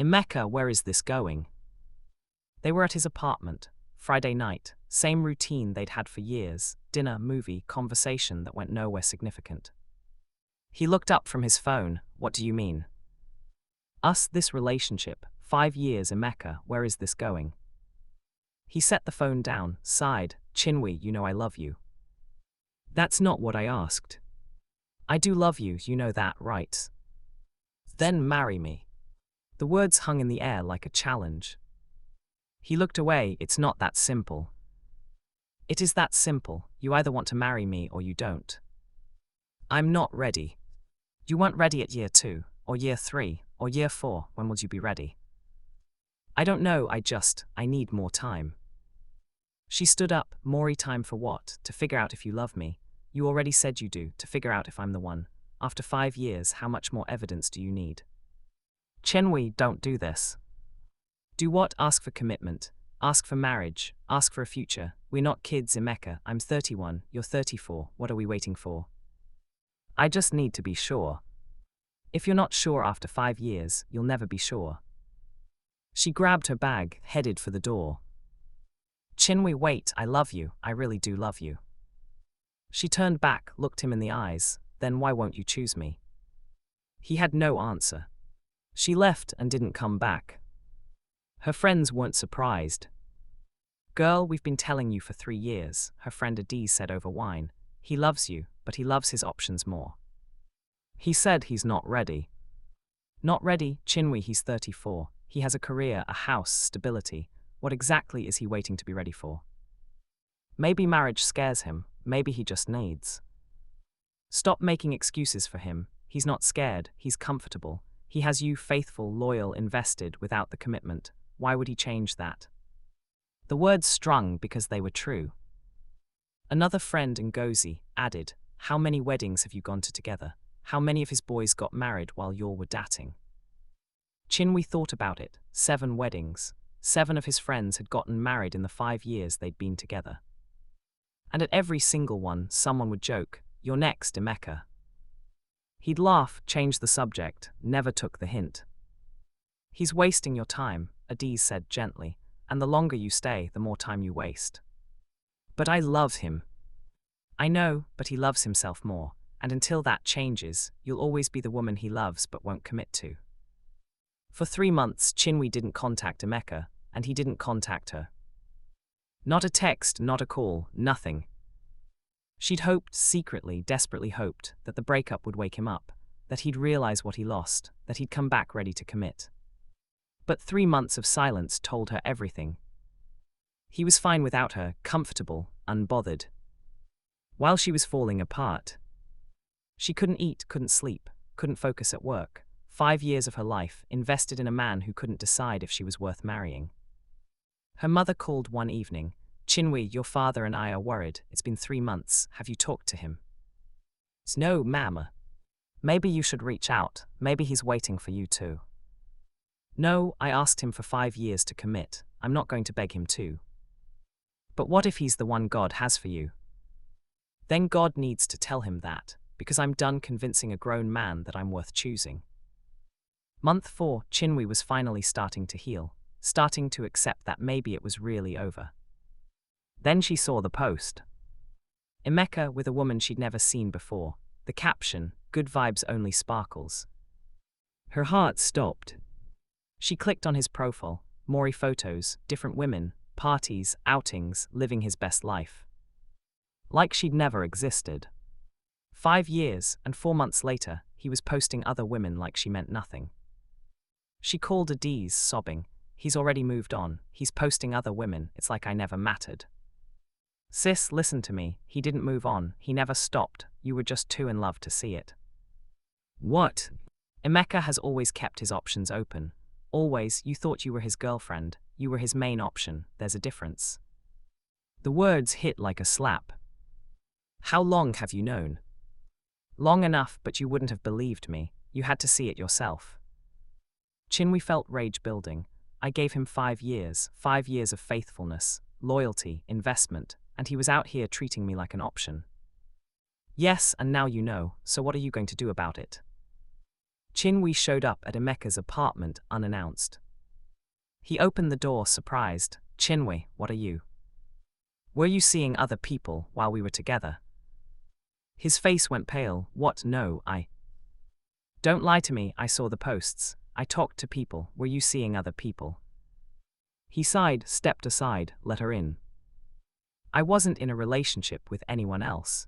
In Mecca, where is this going? They were at his apartment, Friday night, same routine they'd had for years, dinner, movie, conversation that went nowhere significant. He looked up from his phone. What do you mean? Us, this relationship, 5 years in Mecca, where is this going? He set the phone down, sighed. Chinwe, you know I love you. That's not what I asked. I do love you, you know that, right? Then marry me. The words hung in the air like a challenge. He looked away. It's not that simple. It is that simple. You either want to marry me or you don't. I'm not ready. You weren't ready at year 2, or year 3, or year 4. When will you be ready? I don't know, I need more time. She stood up. More time for what? To figure out if you love me. You already said you do, to figure out if I'm the one. After 5 years, how much more evidence do you need? Chenwi, don't do this. Do what? Ask for commitment. Ask for marriage. Ask for a future. We're not kids in Mecca. I'm 31, you're 34. What are we waiting for? I just need to be sure. If you're not sure after 5 years, you'll never be sure. She grabbed her bag, headed for the door. Chinwe, wait, I love you, I really do love you. She turned back, looked him in the eyes. Then why won't you choose me? He had no answer. She left and didn't come back. Her friends weren't surprised. Girl, we've been telling you for 3 years, her friend Adiz said over wine. He loves you, but he loves his options more. He said he's not ready. Not ready, Chinwe, he's 34. He has a career, a house, stability. What exactly is he waiting to be ready for? Maybe marriage scares him, maybe he just needs. Stop making excuses for him. He's not scared, he's comfortable. He has you faithful, loyal, invested without the commitment. Why would he change that? The words strung because they were true. Another friend, Ngozi, added, how many weddings have you gone to together? How many of his boys got married while you were dating? Chinwe thought about it. 7 weddings. 7 of his friends had gotten married in the 5 years they'd been together. And at every single one, someone would joke, you're next, Emeka. He'd laugh, change the subject, never took the hint. He's wasting your time, Adiz said gently, and the longer you stay, the more time you waste. But I love him. I know, but he loves himself more, and until that changes, you'll always be the woman he loves but won't commit to. For 3 months, Chinwe didn't contact Emeka, and he didn't contact her. Not a text, not a call, nothing. She'd hoped, secretly, desperately hoped, that the breakup would wake him up, that he'd realize what he lost, that he'd come back ready to commit. But 3 months of silence told her everything. He was fine without her, comfortable, unbothered. While she was falling apart, she couldn't eat, couldn't sleep, couldn't focus at work. 5 years of her life invested in a man who couldn't decide if she was worth marrying. Her mother called one evening. Chinwe, your father and I are worried. It's been 3 months. Have you talked to him? No, mama. Maybe you should reach out. Maybe he's waiting for you too. No, I asked him for 5 years to commit. I'm not going to beg him to. But what if he's the one God has for you? Then God needs to tell him that, because I'm done convincing a grown man that I'm worth choosing. Month 4, Chinwe was finally starting to heal, starting to accept that maybe it was really over. Then she saw the post. Emeka with a woman she'd never seen before. The caption, good vibes only sparkles. Her heart stopped. She clicked on his profile, Maury photos, different women, parties, outings, living his best life. Like she'd never existed. 5 years, and 4 months later, he was posting other women like she meant nothing. She called Adiz, sobbing. He's already moved on. He's posting other women. It's like I never mattered. Sis, listen to me. He didn't move on. He never stopped. You were just too in love to see it. What? Emeka has always kept his options open. Always, you thought you were his girlfriend. You were his main option. There's a difference. The words hit like a slap. How long have you known? Long enough, but you wouldn't have believed me. You had to see it yourself. Chinwe felt rage building. I gave him 5 years, 5 years of faithfulness, loyalty, investment, and he was out here treating me like an option. Yes, and now you know, so what are you going to do about it? Chinwe showed up at Emeka's apartment unannounced. He opened the door surprised. Chinwe, what are you? Were you seeing other people while we were together? His face went pale. What? No, I. Don't lie to me, I saw the posts. I talked to people. Were you seeing other people? He sighed, stepped aside, let her in. I wasn't in a relationship with anyone else.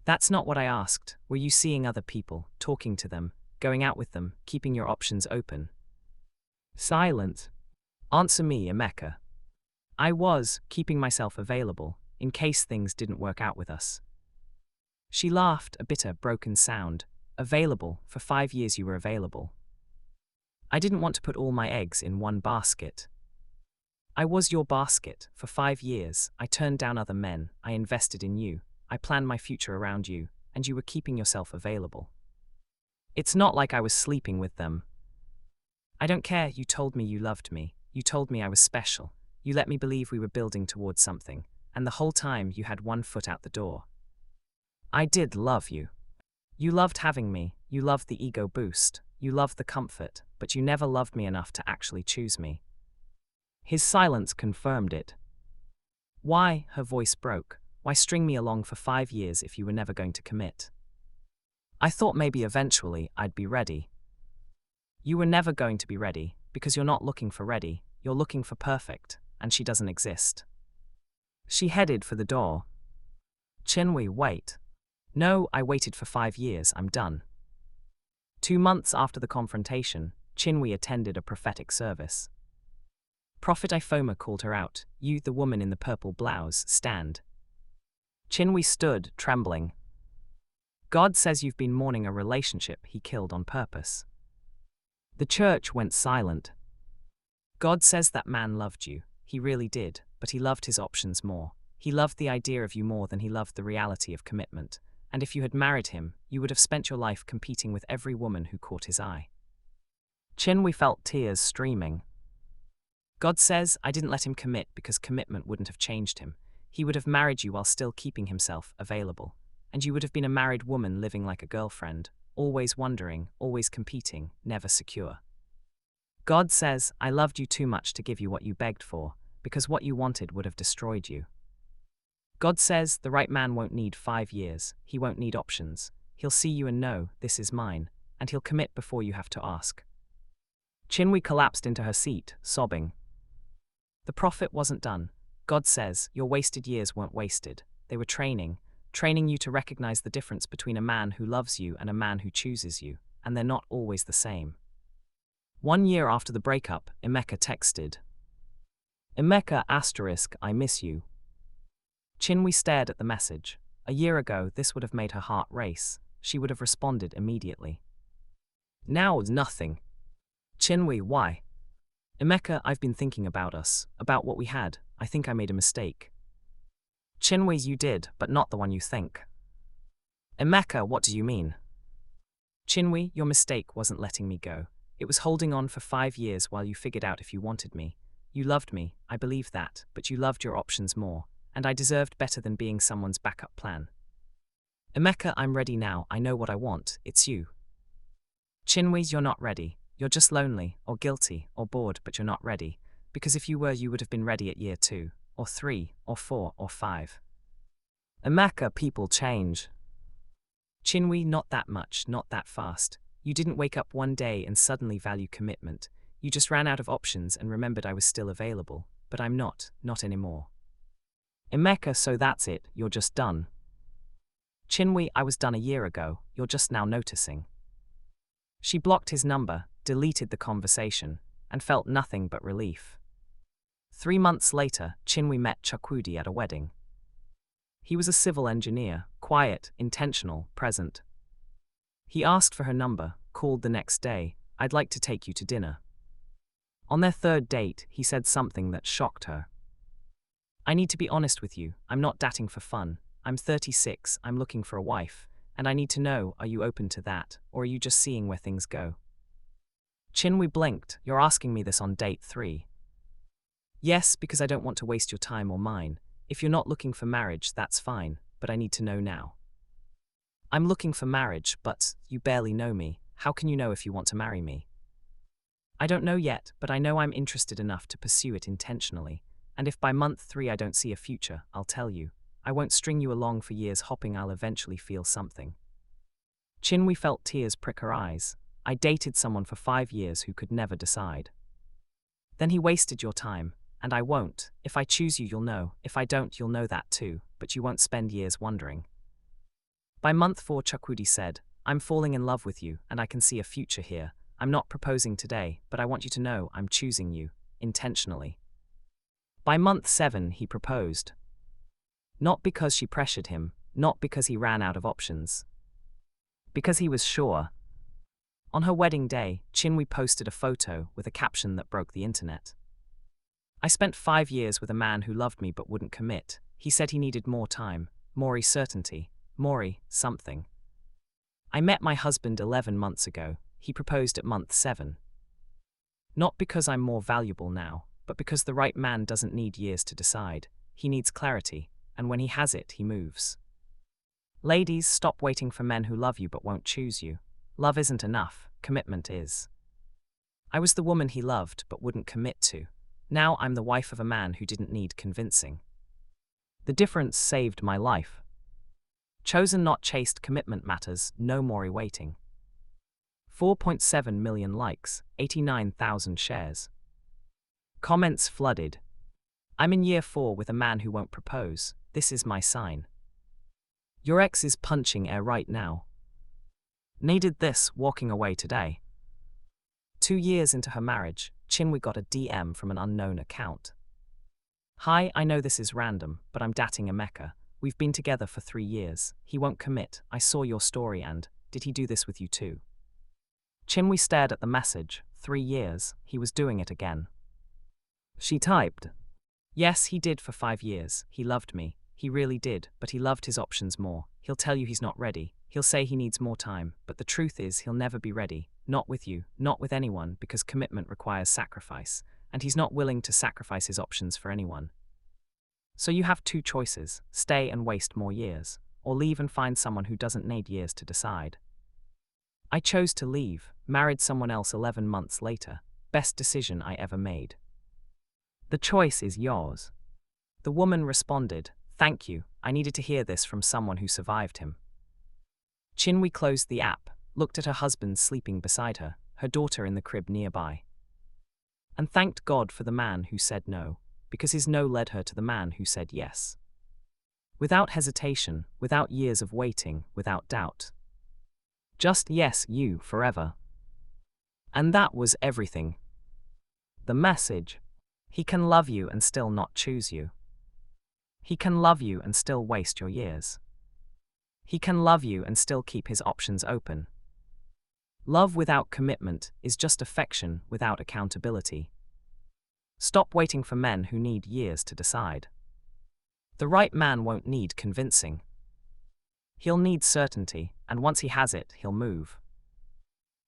That's not what I asked. Were you seeing other people, talking to them, going out with them, keeping your options open? Silence. Answer me, Emeka. I was, keeping myself available, in case things didn't work out with us. She laughed, a bitter, broken sound. Available, for 5 years you were available. I didn't want to put all my eggs in one basket. I was your basket, for 5 years. I turned down other men, I invested in you, I planned my future around you, and you were keeping yourself available. It's not like I was sleeping with them. I don't care, you told me you loved me, you told me I was special, you let me believe we were building towards something, and the whole time you had one foot out the door. I did love you. You loved having me, you loved the ego boost, you loved the comfort, but you never loved me enough to actually choose me. His silence confirmed it. Why, her voice broke, why string me along for 5 years if you were never going to commit? I thought maybe eventually I'd be ready. You were never going to be ready, because you're not looking for ready, you're looking for perfect, and she doesn't exist. She headed for the door. Chinwe, wait. No, I waited for 5 years, I'm done. 2 months after the confrontation, Chinwe attended a prophetic service. Prophet Ifoma called her out, you, the woman in the purple blouse, stand. Chinwe stood, trembling. God says you've been mourning a relationship he killed on purpose. The church went silent. God says that man loved you, he really did, but he loved his options more. He loved the idea of you more than he loved the reality of commitment, and if you had married him, you would have spent your life competing with every woman who caught his eye. Chinwe felt tears streaming. God says, I didn't let him commit because commitment wouldn't have changed him. He would have married you while still keeping himself available. And you would have been a married woman living like a girlfriend, always wondering, always competing, never secure. God says, I loved you too much to give you what you begged for, because what you wanted would have destroyed you. God says, the right man won't need 5 years, he won't need options. He'll see you and know, this is mine, and he'll commit before you have to ask. Chinwe collapsed into her seat, sobbing. The prophet wasn't done. God says, your wasted years weren't wasted. They were training you to recognize the difference between a man who loves you and a man who chooses you, and they're not always the same. 1 year after the breakup, Emeka texted. Emeka *, I miss you. Chinwe stared at the message. A year ago, this would have made her heart race. She would have responded immediately. Now it's nothing. Chinwe, why? Emeka, I've been thinking about us, about what we had. I think I made a mistake. Chinwe, you did, but not the one you think. Emeka, what do you mean? Chinwe, your mistake wasn't letting me go. It was holding on for 5 years while you figured out if you wanted me. You loved me, I believe that, but you loved your options more, and I deserved better than being someone's backup plan. Emeka, I'm ready now, I know what I want, it's you. Chinwe, you're not ready. You're just lonely, or guilty, or bored, but you're not ready, because if you were, you would have been ready at year 2, or 3, or 4, or 5. Emeka, people change. Chinwe, not that much, not that fast. You didn't wake up one day and suddenly value commitment. You just ran out of options and remembered I was still available, but I'm not anymore. Emeka, so that's it, you're just done. Chinwe, I was done a year ago, you're just now noticing. She blocked his number, deleted the conversation, and felt nothing but relief. 3 months later, Chinwe met Chukwudi at a wedding. He was a civil engineer, quiet, intentional, present. He asked for her number, called the next day, I'd like to take you to dinner. On their 3rd date, he said something that shocked her. I need to be honest with you, I'm not dating for fun. I'm 36, I'm looking for a wife, and I need to know, are you open to that, or are you just seeing where things go? Chinwe blinked, you're asking me this on date 3. Yes, because I don't want to waste your time or mine. If you're not looking for marriage, that's fine, but I need to know now. I'm looking for marriage, but you barely know me. How can you know if you want to marry me? I don't know yet, but I know I'm interested enough to pursue it intentionally. And if by month 3 I don't see a future, I'll tell you. I won't string you along for years hoping I'll eventually feel something. Chinwe felt tears prick her eyes. I dated someone for 5 years who could never decide. Then he wasted your time, and I won't. If I choose you, you'll know. If I don't, you'll know that too, but you won't spend years wondering. By month 4, Chukwudi said, I'm falling in love with you, and I can see a future here. I'm not proposing today, but I want you to know I'm choosing you, intentionally. By month 7, he proposed. Not because she pressured him, not because he ran out of options. Because he was sure. On her wedding day, Chinwe posted a photo with a caption that broke the internet. I spent 5 years with a man who loved me but wouldn't commit. He said he needed more time, more certainty, more something. I met my husband 11 months ago. He proposed at month 7. Not because I'm more valuable now, but because the right man doesn't need years to decide. He needs clarity, and when he has it, he moves. Ladies, stop waiting for men who love you but won't choose you. Love isn't enough, commitment is. I was the woman he loved but wouldn't commit to. Now I'm the wife of a man who didn't need convincing. The difference saved my life. Chosen, not chased. Commitment matters, no more waiting. 4.7 million likes, 89,000 shares. Comments flooded. I'm in year 4 with a man who won't propose. This is my sign. Your ex is punching air right now. Needed this, walking away today. 2 years into her marriage, Chinwe got a DM from an unknown account. Hi, I know this is random, but I'm dating Emeka. We've been together for 3 years. He won't commit. I saw your story and, did he do this with you too? Chinwe stared at the message. 3 years, he was doing it again. She typed. Yes, he did for 5 years. He loved me. He really did, but he loved his options more. He'll tell you he's not ready. He'll say he needs more time, but the truth is he'll never be ready. Not with you, not with anyone, because commitment requires sacrifice, and he's not willing to sacrifice his options for anyone. So you have 2 choices, stay and waste more years, or leave and find someone who doesn't need years to decide. I chose to leave, married someone else 11 months later. Best decision I ever made. The choice is yours. The woman responded, thank you, I needed to hear this from someone who survived him. Chinwe closed the app, looked at her husband sleeping beside her, her daughter in the crib nearby. And thanked God for the man who said no, because his no led her to the man who said yes. Without hesitation, without years of waiting, without doubt. Just yes, you, forever. And that was everything. The message. He can love you and still not choose you. He can love you and still waste your years. He can love you and still keep his options open. Love without commitment is just affection without accountability. Stop waiting for men who need years to decide. The right man won't need convincing. He'll need certainty, and once he has it, he'll move.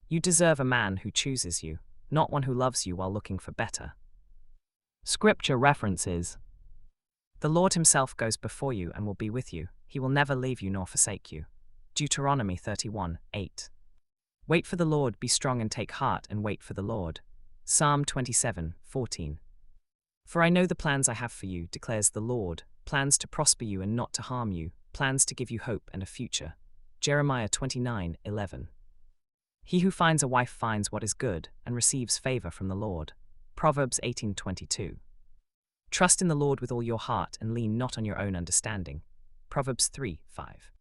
You deserve a man who chooses you, not one who loves you while looking for better. Scripture references. The Lord himself goes before you and will be with you. He will never leave you nor forsake you. Deuteronomy 31:8. Wait for the Lord, be strong and take heart and wait for the Lord. Psalm 27:14. For I know the plans I have for you, declares the Lord, plans to prosper you and not to harm you, plans to give you hope and a future. Jeremiah 29:11. He who finds a wife finds what is good and receives favor from the Lord. Proverbs 18:22. Trust in the Lord with all your heart and lean not on your own understanding. Proverbs 3:5.